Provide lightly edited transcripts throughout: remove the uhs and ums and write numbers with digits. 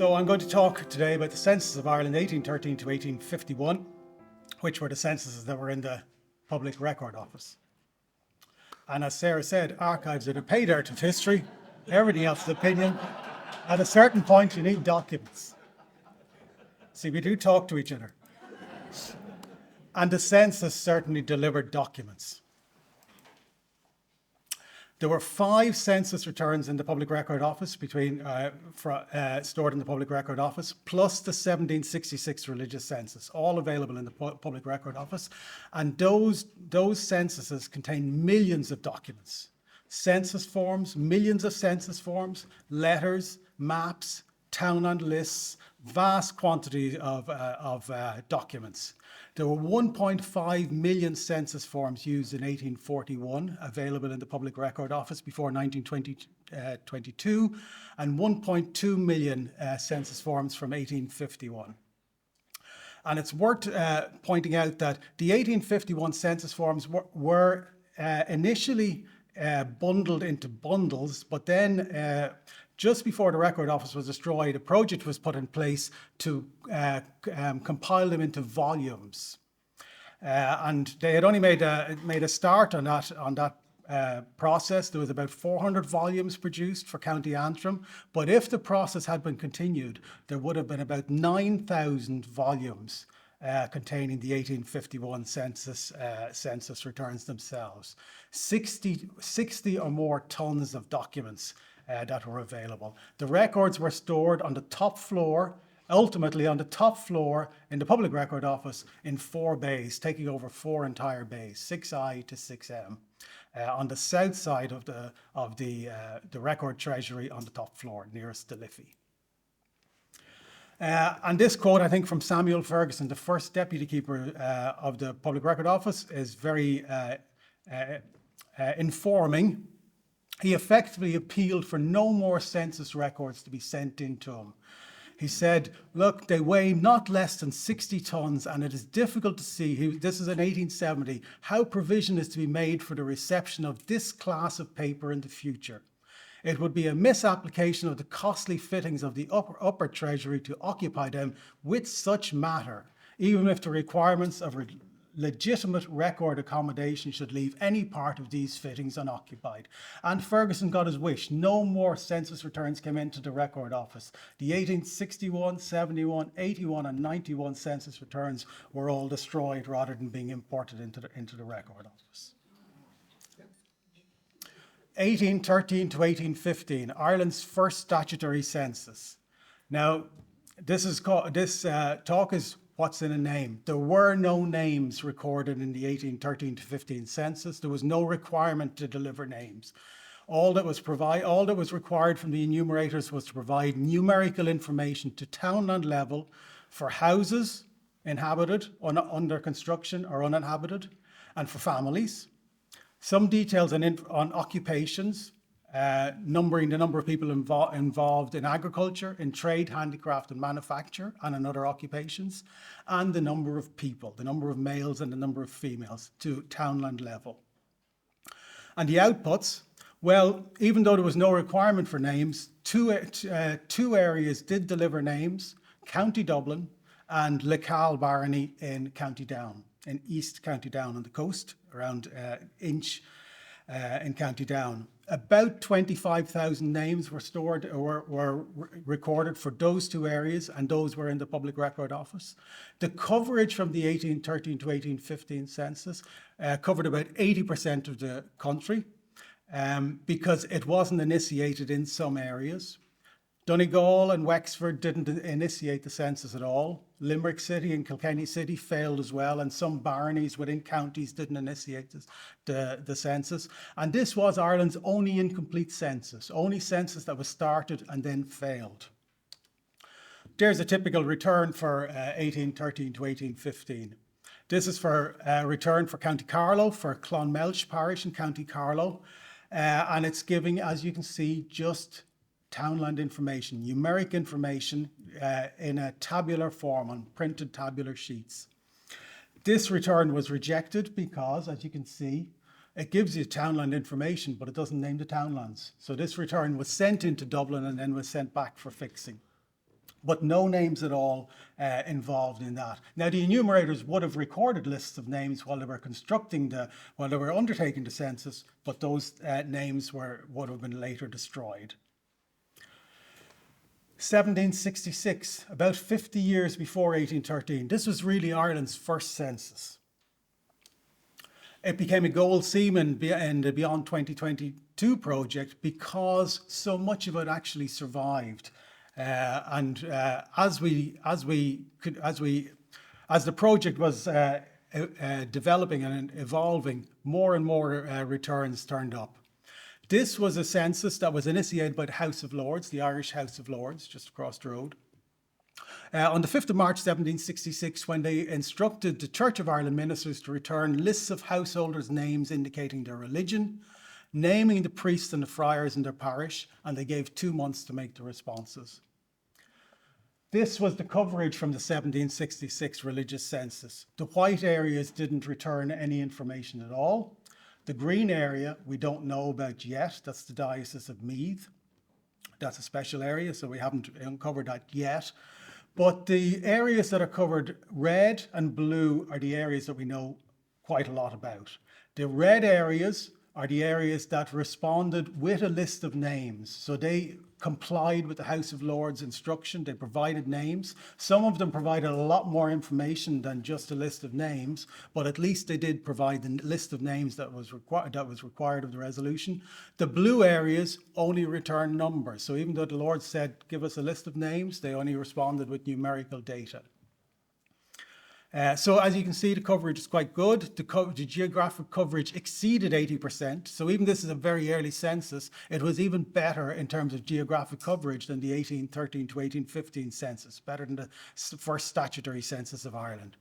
So I'm going to talk today about the census of Ireland 1813 to 1851, which were the censuses that were in the Public Record Office. And as Sarah said, archives are the pay dirt of history. Everything else is opinion. At a certain point, you need documents. See, we do talk to each other. And the census certainly delivered documents. There were 5 census returns in the Public Record Office stored in the Public Record Office, plus the 1766 religious census, all available in the Public Record Office. And those censuses contain millions of documents. Census forms, millions of census forms, letters, maps, townland lists, vast quantity of documents. There were 1.5 million census forms used in 1841, available in the Public Record Office before 1922, and 1.2 million census forms from 1851. And it's worth pointing out that the 1851 census forms were initially bundled into bundles, but then just before the Record Office was destroyed, a project was put in place to compile them into volumes. And they had only made a start on that process. There was about 400 volumes produced for County Antrim, but if the process had been continued, there would have been about 9,000 volumes containing the 1851 census returns themselves. 60 or more tons of documents that were available. The records were stored on the top floor, ultimately on the top floor in the Public Record Office in 4 bays, taking over 4 entire bays, 6I to 6M, on the south side of the record treasury on the top floor, nearest the Liffey. And this quote, I think, from Samuel Ferguson, the first deputy keeper of the Public Record Office, is very informing. He effectively appealed for no more census records to be sent in to him. He said, look, they weigh not less than 60 tons, and it is difficult to see, this is in 1870, how provision is to be made for the reception of this class of paper in the future. It would be a misapplication of the costly fittings of the upper treasury to occupy them with such matter, even if the requirements of legitimate record accommodation should leave any part of these fittings unoccupied. And Ferguson got his wish. No more census returns came into the Record Office. The 1861, 71, 81 and 91 census returns were all destroyed rather than being imported into the Record Office. 1813 to 1815, Ireland's first statutory census. Now, this talk is what's in a name. There were no names recorded in the 1813 to 15 census. There was no requirement to deliver names. All that was required from the enumerators was to provide numerical information to townland level for houses inhabited, under construction or uninhabited, and for families. Some details on occupations, numbering the number of people involved in agriculture, in trade, handicraft and manufacture, and in other occupations, and the number of people, the number of males and the number of females to townland level. And the outputs, well, even though there was no requirement for names, two areas did deliver names, County Dublin and Lecale Barony in County Down, in East County Down on the coast, around Inch in County Down. About 25,000 names were stored or were recorded for those 2 areas, and those were in the Public Record Office. The coverage from the 1813 to 1815 census covered about 80% of the country because it wasn't initiated in some areas. Donegal and Wexford didn't initiate the census at all. Limerick City and Kilkenny City failed as well, and some baronies within counties didn't initiate the census. And this was Ireland's only incomplete census, only census that was started and then failed. There's a typical return for 1813 to 1815. This is for a return for County Carlow, for Clonmelch parish in County Carlow, and it's giving, as you can see, just townland information, numeric information in a tabular form on printed tabular sheets. This return was rejected because, as you can see, it gives you townland information, but it doesn't name the townlands. So this return was sent into Dublin and then was sent back for fixing. but no names at all involved in that. Now, the enumerators would have recorded lists of names while they were undertaking the census, but those names would have been later destroyed. 1766, about 50 years before 1813. This was really Ireland's first census. It became a gold seam in the Beyond 2022 project because so much of it actually survived. As the project was developing and evolving, more and more returns turned up. This was a census that was initiated by the House of Lords, the Irish House of Lords, just across the road. On the 5th of March 1766, when they instructed the Church of Ireland ministers to return lists of householders' names indicating their religion, naming the priests and the friars in their parish, and they gave 2 months to make the responses. This was the coverage from the 1766 religious census. The white areas didn't return any information at all. The green area we don't know about yet. That's the Diocese of Meath. That's a special area, so we haven't uncovered that yet. But the areas that are covered red and blue are the areas that we know quite a lot about. The red areas are the areas that responded with a list of names. So they complied with the House of Lords instruction. They provided names. Some of them provided a lot more information than just a list of names, but at least they did provide the list of names that was required of the resolution. The blue areas only returned numbers. So even though the Lord said, give us a list of names, they only responded with numerical data. So as you can see, the coverage is quite good. The geographic coverage exceeded 80%. So even this is a very early census, it was even better in terms of geographic coverage than the 1813 to 1815 census, better than the first statutory census of Ireland.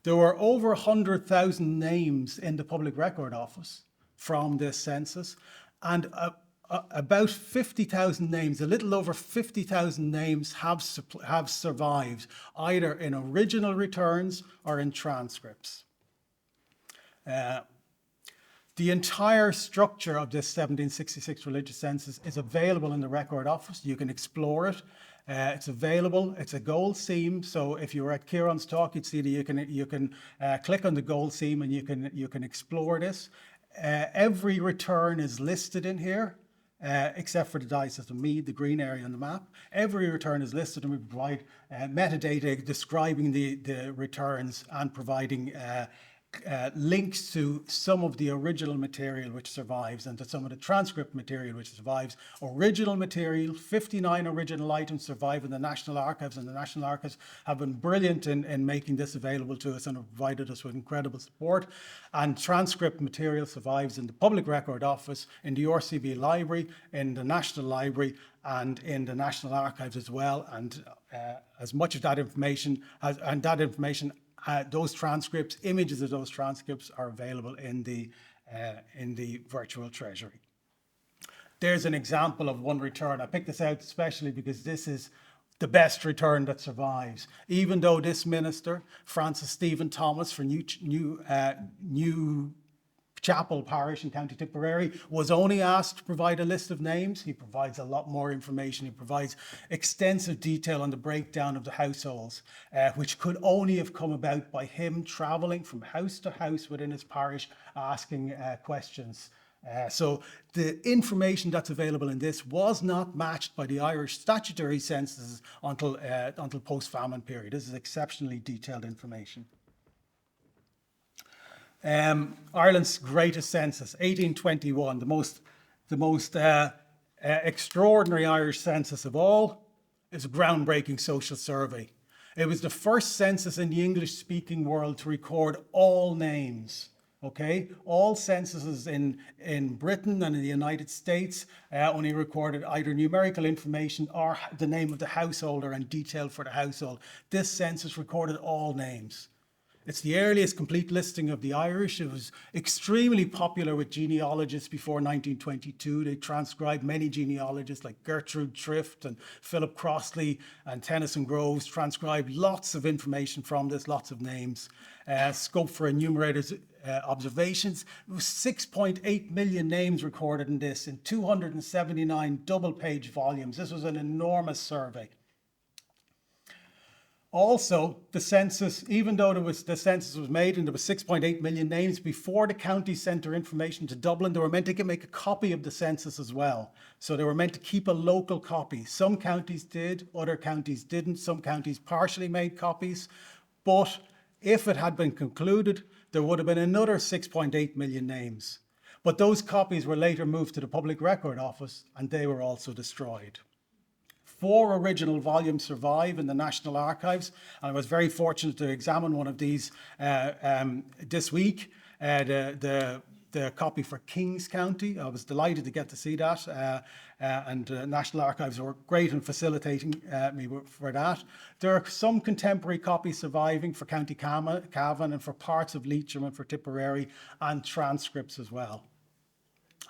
There were over 100,000 names in the Public Record Office from this census, and about 50,000 names, a little over 50,000 names have survived, either in original returns or in transcripts. The entire structure of this 1766 religious census is available in the Record Office. You can explore it. It's available. It's a gold seam. So if you were at Kieran's talk, you'd see that you can click on the gold seam and you can explore this. Every return is listed in here. Except for the Diocese of Meath, the green area on the map. Every return is listed, and we provide metadata describing the returns and providing links to some of the original material which survives and to some of the transcript material which survives. Original material, 59 original items survive in the National Archives, and the National Archives have been brilliant in making this available to us and have provided us with incredible support. And transcript material survives in the Public Record Office, in the RCB Library, in the National Library, and in the National Archives as well. And as much of that information those transcripts, images of those transcripts are available in the virtual treasury. There's an example of one return. I picked this out especially because this is the best return that survives. Even though this minister, Francis Stephen Thomas for New Chapel Parish in County Tipperary, was only asked to provide a list of names, he provides a lot more information. He provides extensive detail on the breakdown of the households, which could only have come about by him travelling from house to house within his parish, asking questions. So the information that's available in this was not matched by the Irish statutory censuses until post-famine period. This is exceptionally detailed information. Ireland's greatest census, 1821, the most extraordinary Irish census of all, is a groundbreaking social survey. It was the first census in the English-speaking world to record all names. Okay, all censuses in Britain and in the United States only recorded either numerical information or the name of the householder and detail for the household. This census recorded all names. It's the earliest complete listing of the Irish. It was extremely popular with genealogists before 1922. They transcribed many genealogists like Gertrude Thrift and Philip Crossley and Tennyson Groves, transcribed lots of information from this, lots of names. Scope for enumerators observations. There was 6.8 million names recorded in this in 279 double-page volumes. This was an enormous survey. Also, the census, even though the census was made and there was 6.8 million names, before the county sent their information to Dublin, they were meant to make a copy of the census as well. So they were meant to keep a local copy. Some counties did, other counties didn't. Some counties partially made copies. But if it had been concluded, there would have been another 6.8 million names. But those copies were later moved to the Public Record Office and they were also destroyed. 4 original volumes survive in the National Archives, and I was very fortunate to examine one of these this week, the copy for Kings County. I was delighted to get to see that, and National Archives were great in facilitating me for that. There are some contemporary copies surviving for County Cavan and for parts of Leitrim and for Tipperary, and transcripts as well.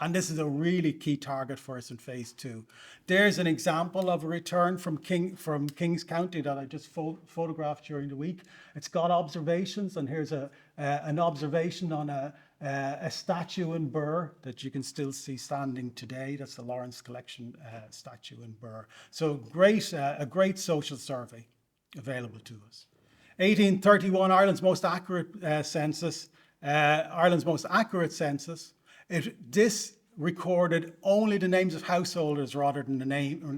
And this is a really key target for us in phase 2. There's an example of a return from Kings County that I just photographed during the week. It's got observations, and here's an observation on a statue in Birr that you can still see standing today. That's the Lawrence Collection statue in Birr. So a great social survey available to us. 1831, Ireland's most accurate census. This recorded only the names of householders rather than the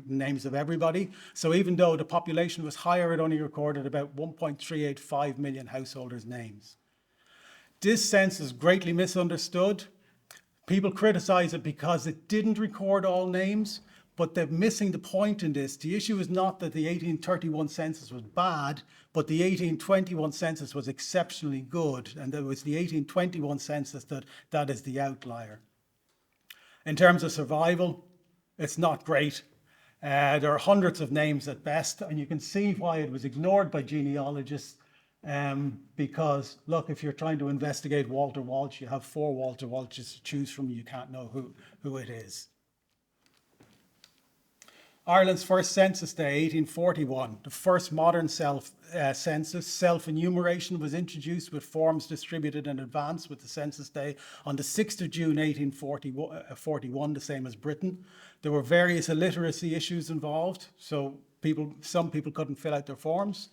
names of everybody. So even though the population was higher, it only recorded about 1.385 million householders' names. This census is greatly misunderstood. People criticize it because it didn't record all names, but they're missing the point in this. The issue is not that the 1831 census was bad, but the 1821 census was exceptionally good, and it was the 1821 census that is the outlier. In terms of survival, it's not great. There are hundreds of names at best, and you can see why it was ignored by genealogists, because, look, if you're trying to investigate Walter Walsh, you have 4 Walter Walshes to choose from, you can't know who it is. Ireland's first census day, 1841, the first modern census. Self-enumeration was introduced with forms distributed in advance with the census day on the 6th of June, 1841, the same as Britain. There were various illiteracy issues involved, so some people couldn't fill out their forms.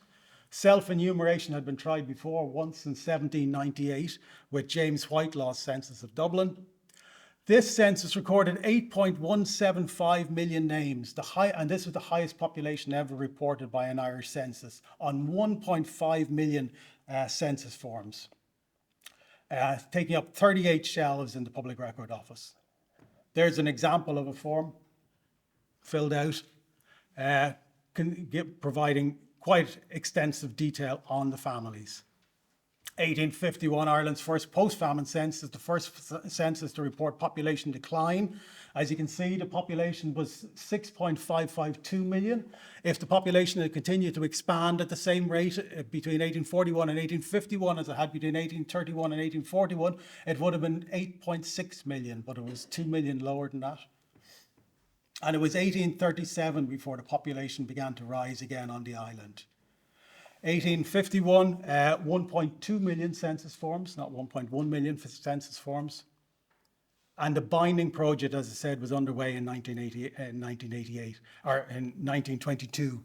Self-enumeration had been tried before, once in 1798 with James Whitelaw's Census of Dublin. This census recorded 8.175 million names, and this was the highest population ever reported by an Irish census, on 1.5 million census forms, taking up 38 shelves in the Public Record Office. There's an example of a form filled out, providing quite extensive detail on the families. 1851, Ireland's first post-famine census, the first census to report population decline. As you can see, the population was 6.552 million. If the population had continued to expand at the same rate between 1841 and 1851 as it had between 1831 and 1841, it would have been 8.6 million, but it was 2 million lower than that. And it was 1837 before the population began to rise again on the island. 1851, 1.2 million census forms, not 1.1 million census forms. And the binding project, as I said, was underway in 1988, or in 1922.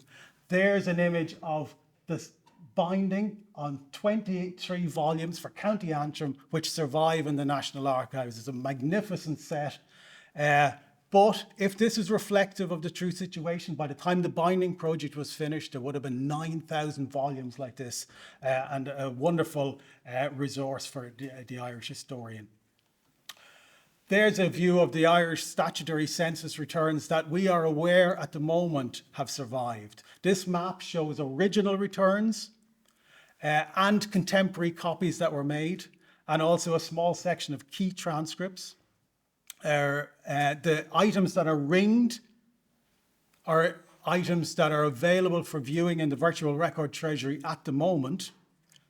There's an image of this binding on 23 volumes for County Antrim, which survive in the National Archives. It's a magnificent set. But if this is reflective of the true situation, by the time the binding project was finished, there would have been 9,000 volumes like this, and a wonderful resource for the Irish historian. There's a view of the Irish statutory census returns that we are aware at the moment have survived. This map shows original returns and contemporary copies that were made, and also a small section of key transcripts. The items that are ringed are items that are available for viewing in the virtual record treasury at the moment.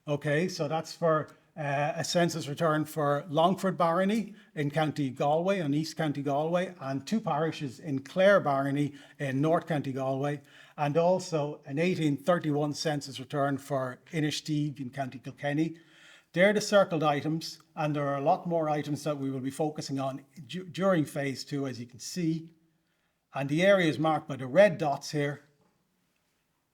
Okay, so that's for a census return for Longford Barony in County Galway, on East County Galway, and 2 parishes in Clare Barony in North County Galway, and also an 1831 census return for Inistioge in County Kilkenny. They're the circled items, and there are a lot more items that we will be focusing on during phase 2, as you can see. And the areas marked by the red dots here,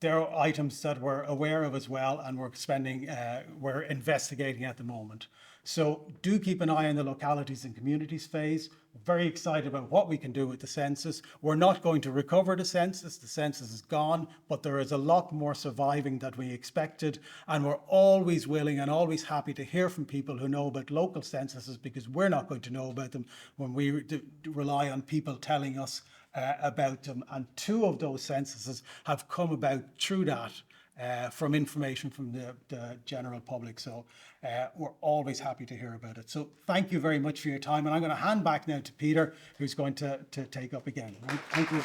they're items that we're aware of as well, and we're investigating at the moment. So do keep an eye on the localities and communities phase. Very excited about what we can do with the census. We're not going to recover the census. The census is gone, but there is a lot more surviving than we expected. And we're always willing and always happy to hear from people who know about local censuses, because we're not going to know about them when we rely on people telling us about them. And 2 of those censuses have come about through that. From information from the general public. So we're always happy to hear about it. So thank you very much for your time. And I'm going to hand back now to Peter, who's going to take up again. Right? Thank you.